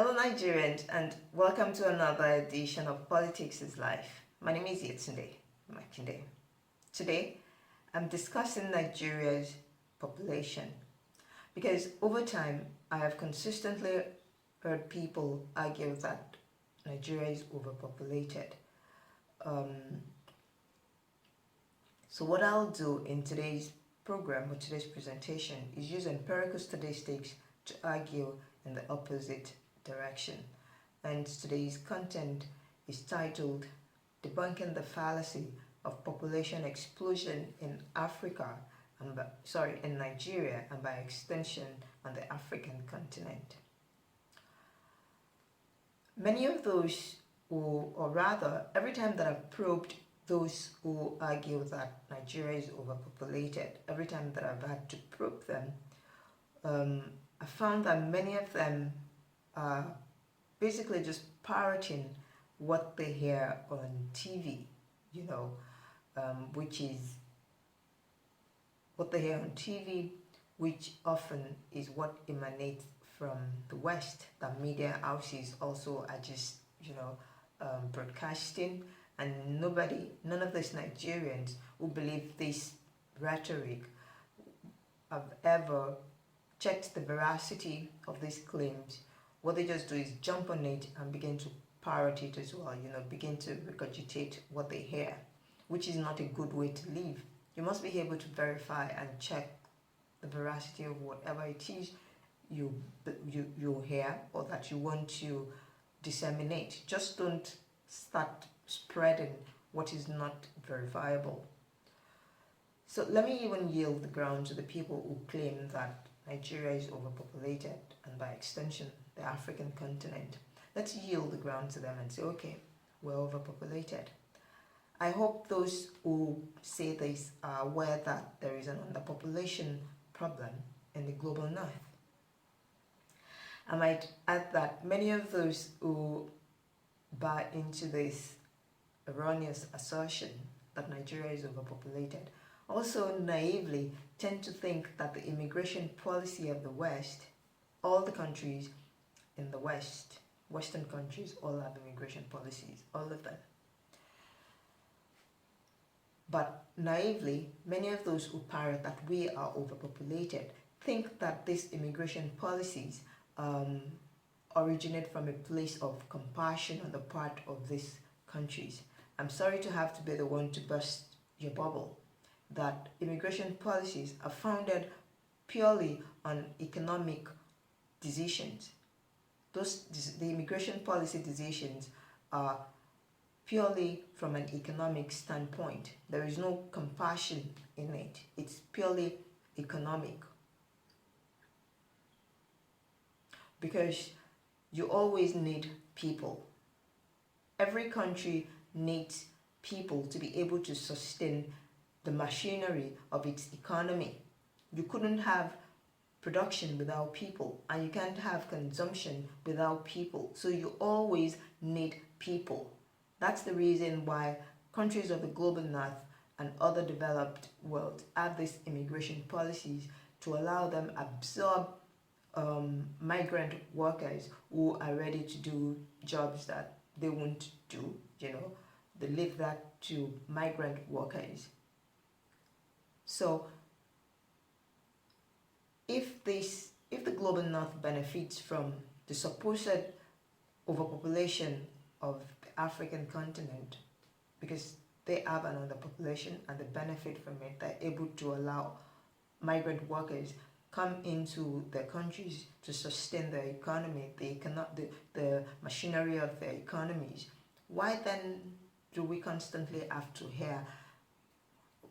Hello Nigerians and welcome to another edition of Politics is Life. My name is Yetunde Makinde. Today I'm discussing Nigeria's population because over time I have consistently heard people argue that Nigeria is overpopulated. So what I'll do in today's program or today's presentation is use empirical statistics to argue in the opposite direction. And today's content is titled Debunking the Fallacy of Population Explosion in Africa in Nigeria and by extension on the African continent. Many of those every time that I've probed those who argue that Nigeria is overpopulated, every time that I've had to probe them, I found that many of them are basically just parroting what they hear on TV, which is what they hear on TV, which often is what emanates from the West, that media houses also are just, broadcasting, and none of these Nigerians who believe this rhetoric have ever checked the veracity of these claims. What they just do is jump on it and begin to parrot it as well, begin to regurgitate what they hear, which is not a good way to live. You must be able to verify and check the veracity of whatever it is you hear or that you want to disseminate. Just don't start spreading what is not verifiable. So let me even yield the ground to the people who claim that Nigeria is overpopulated and by extension the African continent. Let's yield the ground to them and say, okay, we're overpopulated. I hope those who say this are aware that there is an underpopulation problem in the global north. I might add that many of those who buy into this erroneous assertion that Nigeria is overpopulated also naively tend to think that the immigration policy of the West, all the countries in the West, Western countries, all have immigration policies, all of them. But naively, many of those who parrot that we are overpopulated think that these immigration policies originate from a place of compassion on the part of these countries. I'm sorry to have to be the one to burst your bubble, that immigration policies are founded purely on economic decisions. The immigration policy decisions are purely from an economic standpoint. There is no compassion in it. It's purely economic. Because you always need people. Every country needs people to be able to sustain the machinery of its economy. You couldn't have production without people, and you can't have consumption without people. So you always need people. That's the reason why countries of the global north and other developed world have these immigration policies to allow them absorb migrant workers who are ready to do jobs that they won't do. They leave that to migrant workers. So if the global north benefits from the supposed overpopulation of the African continent, because they have an underpopulation and they benefit from it, they're able to allow migrant workers come into their countries to sustain their economy, the machinery of their economies. Why then do we constantly have to hear?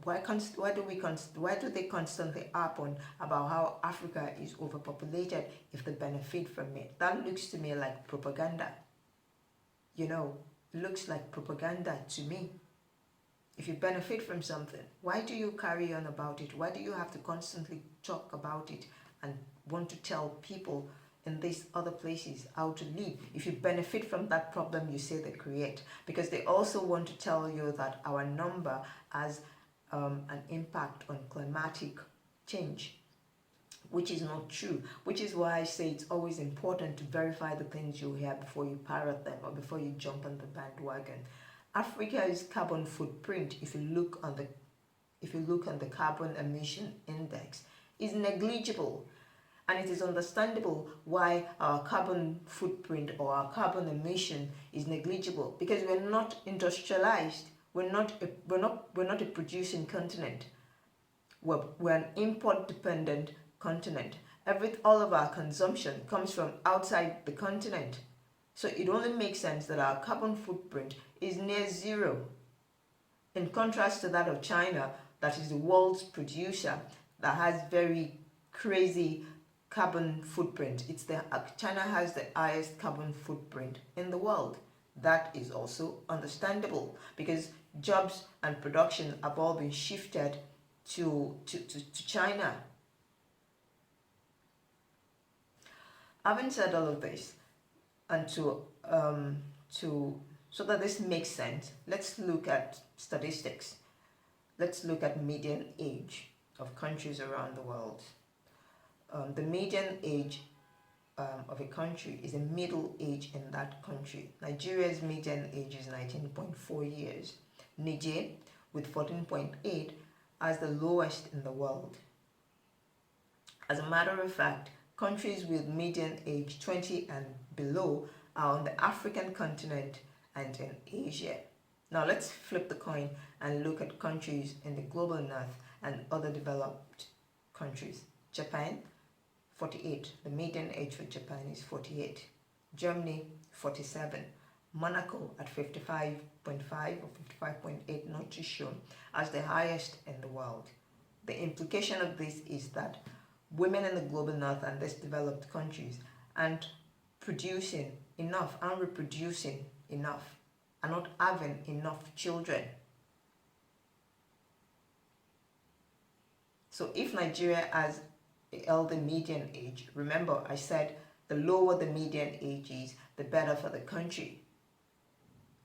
Why do they constantly harp on about how Africa is overpopulated if they benefit from it? That looks to me like propaganda. Looks like propaganda to me. If you benefit from something, why do you carry on about it? Why do you have to constantly talk about it and want to tell people in these other places how to live? If you benefit from that problem you say they create, because they also want to tell you that our number has an impact on climatic change. which is not true, which is why I say it's always important to verify the things you hear before you parrot them or before you jump on the bandwagon. Africa's carbon footprint, if you look on the carbon emission index, is negligible. And it is understandable why our carbon footprint or our carbon emission is negligible, because we're not industrialized. We're not a producing continent. We're an import dependent continent. All of our consumption comes from outside the continent. So it only makes sense that our carbon footprint is near zero. In contrast to that of China, that is the world's producer, that has very crazy carbon footprint. China has the highest carbon footprint in the world. That is also understandable because jobs and production have all been shifted to China. Having said all of this, and so that this makes sense, let's look at statistics. Let's look at median age of countries around the world. The median age of a country is a middle age in that country. Nigeria's median age is 19.4 years. Niger, with 14.8, has the lowest in the world. As a matter of fact, countries with median age 20 and below are on the African continent and in Asia. Now let's flip the coin and look at countries in the global north and other developed countries. Japan, 48. The median age for Japan is 48. Germany, 47. Monaco at 55.5 or 55.8, not too sure, as the highest in the world. The implication of this is that women in the global north and less developed countries aren't producing enough and reproducing enough, are not having enough children. So if Nigeria has a healthy median age, remember I said the lower the median age is, the better for the country.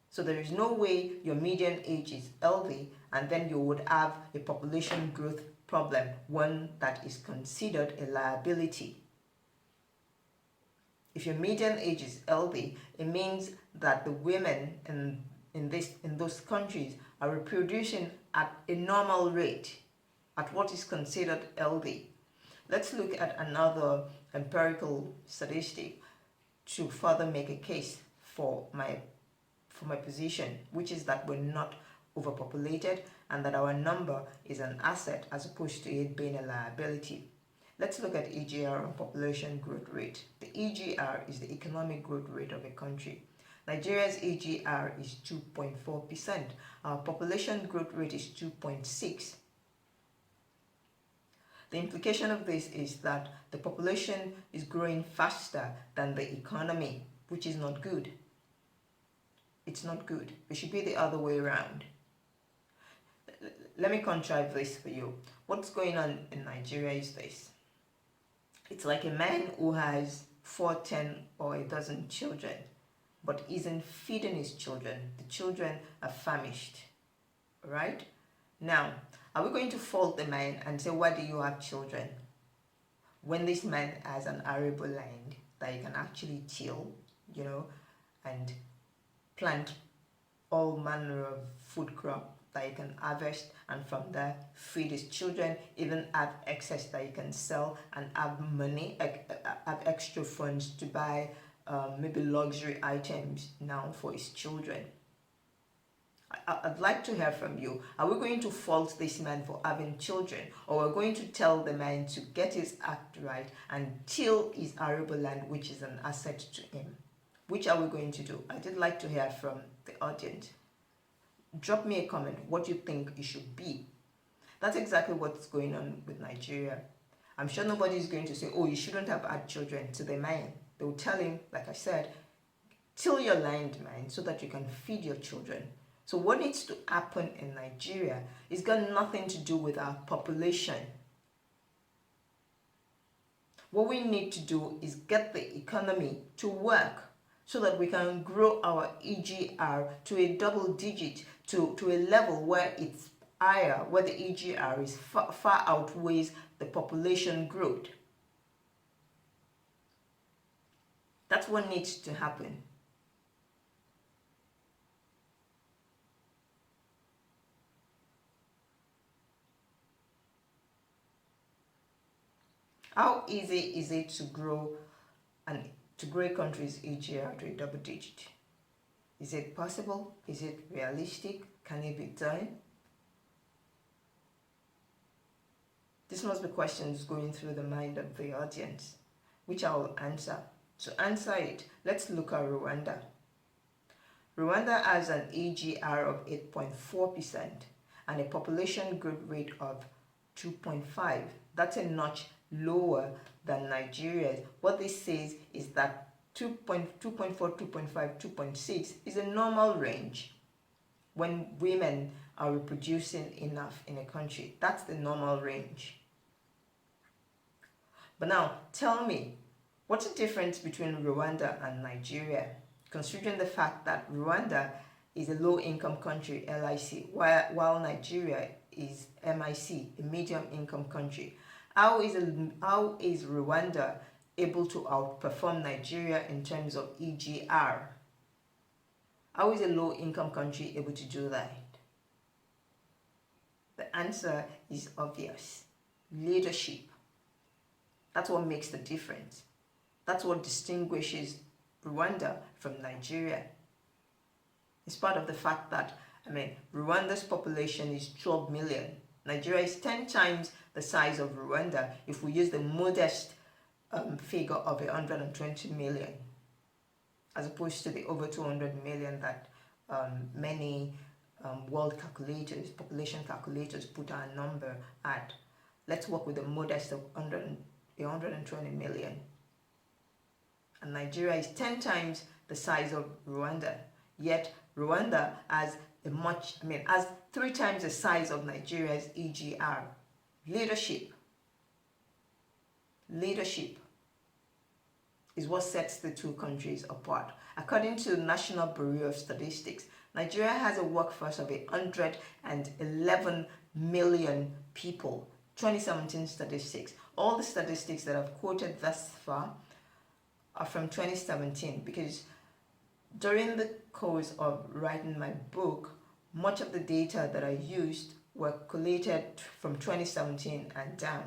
So there is no way your median age is healthy and then you would have a population growth problem, one that is considered a liability. If your median age is healthy, it means that the women in those countries are reproducing at a normal rate, at what is considered healthy. Let's look at another empirical statistic to further make a case for my position, which is that we're not overpopulated and that our number is an asset as opposed to it being a liability. Let's look at EGR and population growth rate. The EGR is the economic growth rate of a country. Nigeria's EGR is 2.4%. Our population growth rate is 2.6%. The implication of this is that the population is growing faster than the economy, which is not good. It's not good. It should be the other way around. Let me contrive this for you. What's going on in Nigeria is this. It's like a man who has 4, 10 or a dozen children, but isn't feeding his children. The children are famished, right? Now, are we going to fault the man and say, why do you have children? When this man has an arable land that he can actually till, and plant all manner of food crop that he can harvest, and from there feed his children, even have excess that he can sell and have money, have extra funds to buy maybe luxury items now for his children. I'd like to hear from you. Are we going to fault this man for having children, or we're going to tell the man to get his act right and till his arable land, which is an asset to him? Which are we going to do? I did like to hear from the audience. Drop me a comment what you think it should be. That's exactly what's going on with Nigeria. I'm sure nobody is going to say, oh, you shouldn't have had children to the man. They will tell him, like I said, till your land, man, so that you can feed your children. So what needs to happen in Nigeria is got nothing to do with our population. What we need to do is get the economy to work so that we can grow our EGR to a double digit, to a level where it's higher, where the EGR is far outweighs the population growth. That's what needs to happen. How easy is it to grow a country's AGR to a double digit? Is it possible? Is it realistic? Can it be done? This must be questions going through the mind of the audience, which I will answer. To answer it, let's look at Rwanda. Rwanda has an AGR of 8.4% and a population growth rate of 2.5. That's a notch lower than Nigeria's. What this says is that 2.4, 2.5, 2.6 is a normal range when women are reproducing enough in a country. That's the normal range. But now, tell me, what's the difference between Rwanda and Nigeria, considering the fact that Rwanda is a low-income country, LIC, while Nigeria is MIC, a medium-income country? How is Rwanda able to outperform Nigeria in terms of EGR? How is a low-income country able to do that? The answer is obvious. Leadership. That's what makes the difference. That's what distinguishes Rwanda from Nigeria. It's part of the fact that, Rwanda's population is 12 million. Nigeria is 10 times the size of Rwanda if we use the modest figure of 120 million, as opposed to the over 200 million that many world calculators, population calculators put our number at. Let's work with the modest of 120 million. And Nigeria is 10 times the size of Rwanda, yet Rwanda has has 3 times the size of Nigeria's EGR. Leadership is what sets the two countries apart. According to the National Bureau of Statistics, Nigeria has a workforce of 111 million people. 2017 statistics. All the statistics that I've quoted thus far are from 2017, because during the course of writing my book, much of the data that I used were collated from 2017 and down.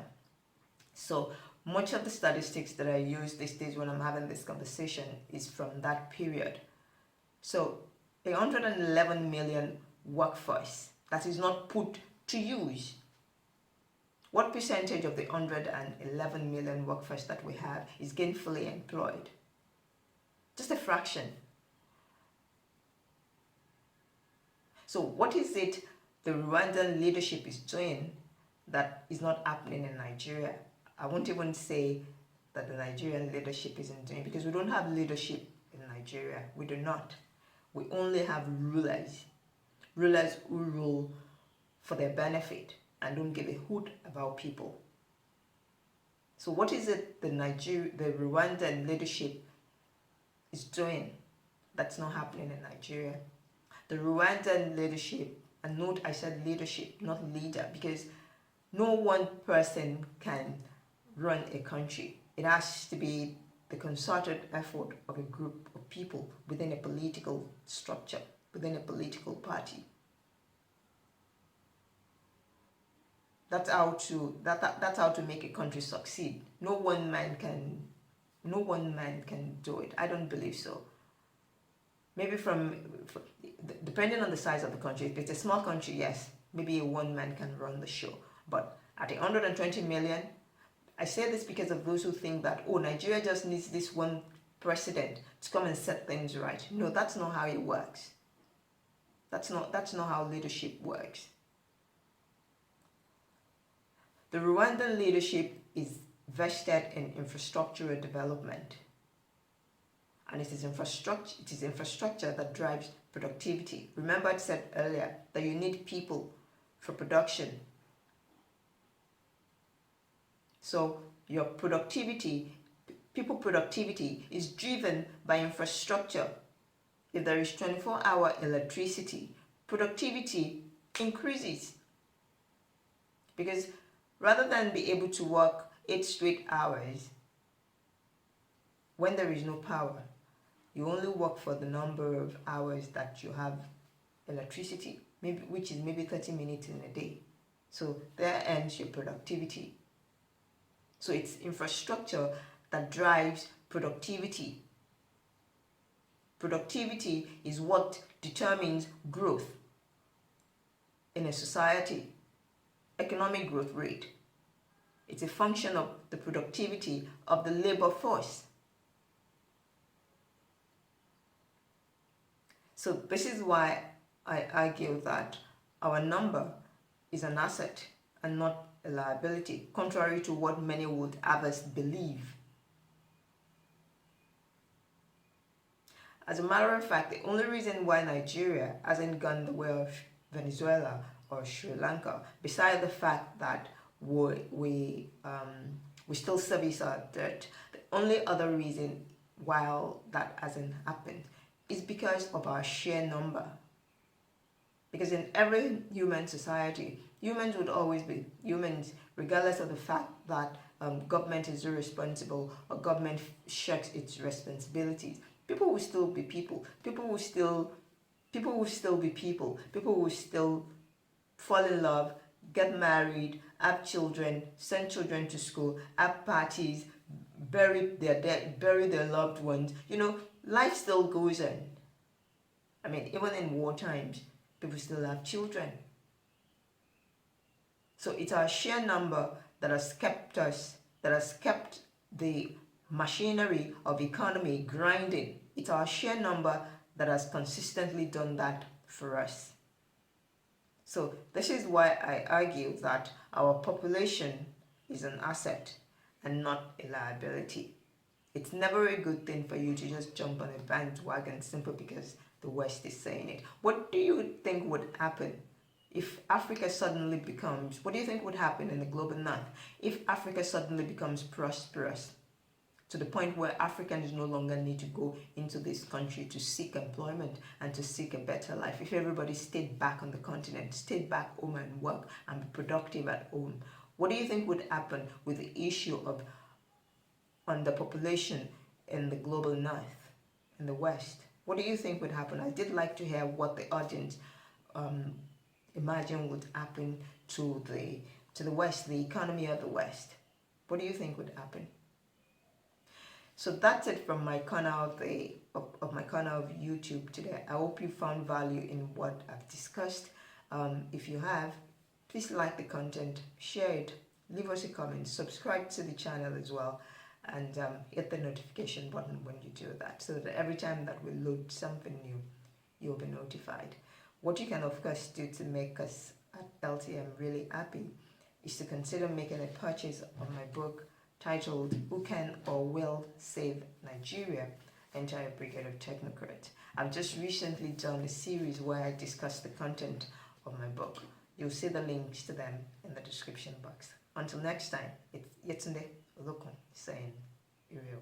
So much of the statistics that I use these days when I'm having this conversation is from that period. So 111 million workforce that is not put to use. What percentage of the 111 million workforce that we have is gainfully employed? Just a fraction. So what is it the Rwandan leadership is doing that is not happening in Nigeria? I won't even say that the Nigerian leadership isn't doing, because we don't have leadership in Nigeria. We do not. We only have rulers who rule for their benefit and don't give a hoot about people. So what is it the Rwandan leadership is doing that's not happening in Nigeria? The Rwandan leadership, and note I said leadership, not leader, because no one person can run a country. It has to be the concerted effort of a group of people within a political structure, within a political party. That's how to make a country succeed. No one man can do it. I don't believe so. Maybe depending on the size of the country. If it's a small country, yes, maybe a one man can run the show. But at 120 million, I say this because of those who think that, Nigeria just needs this one president to come and set things right. No, that's not how it works. That's not how leadership works. The Rwandan leadership is vested in infrastructural development. And it is infrastructure that drives productivity. Remember I said earlier that you need people for production. So your people productivity is driven by infrastructure. If there is 24-hour electricity, productivity increases. Because rather than be able to work 8 straight hours, when there is no power, you only work for the number of hours that you have electricity, maybe which is maybe 30 minutes in a day. So there ends your productivity. So it's infrastructure that drives productivity. Productivity is what determines growth in a society. Economic growth rate. It's a function of the productivity of the labor force. So this is why I argue that our number is an asset and not a liability, contrary to what many would have us believe. As a matter of fact, the only reason why Nigeria hasn't gone the way of Venezuela or Sri Lanka, beside the fact that we still service our debt, the only other reason why that hasn't happened is because of our sheer number. Because in every human society, humans would always be humans, regardless of the fact that government is irresponsible or government shirks its responsibilities. People will still be people. People will still be people. People will still fall in love, get married, have children, send children to school, have parties, bury their dead, bury their loved ones. You know, life still goes on. I mean, even in war times, people still have children. So it's our sheer number that has kept the machinery of economy grinding. It's our sheer number that has consistently done that for us. So this is why I argue that our population is an asset and not a liability. It's never a good thing for you to just jump on a bandwagon simply because the West is saying it. What do you think would happen if Africa suddenly becomes, what do you think would happen in the global north if Africa suddenly becomes prosperous to the point where Africans no longer need to go into this country to seek employment and to seek a better life? If everybody stayed back on the continent, stayed back home and work and be productive at home, what do you think would happen with the issue of underpopulation in the global north, in the West? What do you think would happen? I did like to hear what the audience imagine would happen to the West, the economy of the West. What do you think would happen? So that's it from my corner of my corner of YouTube today. I hope you found value in what I've discussed. If you have, please like the content, share it, leave us a comment, subscribe to the channel as well, and hit the notification button when you do that, so that every time that we load something new, you'll be notified. What you can of course do to make us at LTM really happy is to consider making a purchase of my book titled Who Can or Will Save Nigeria? Entire Brigade of Technocrats. I've just recently done a series where I discuss the content of my book. You'll see the links to them in the description box. Until next time, it's Yetunde Olokun saying, Iriel.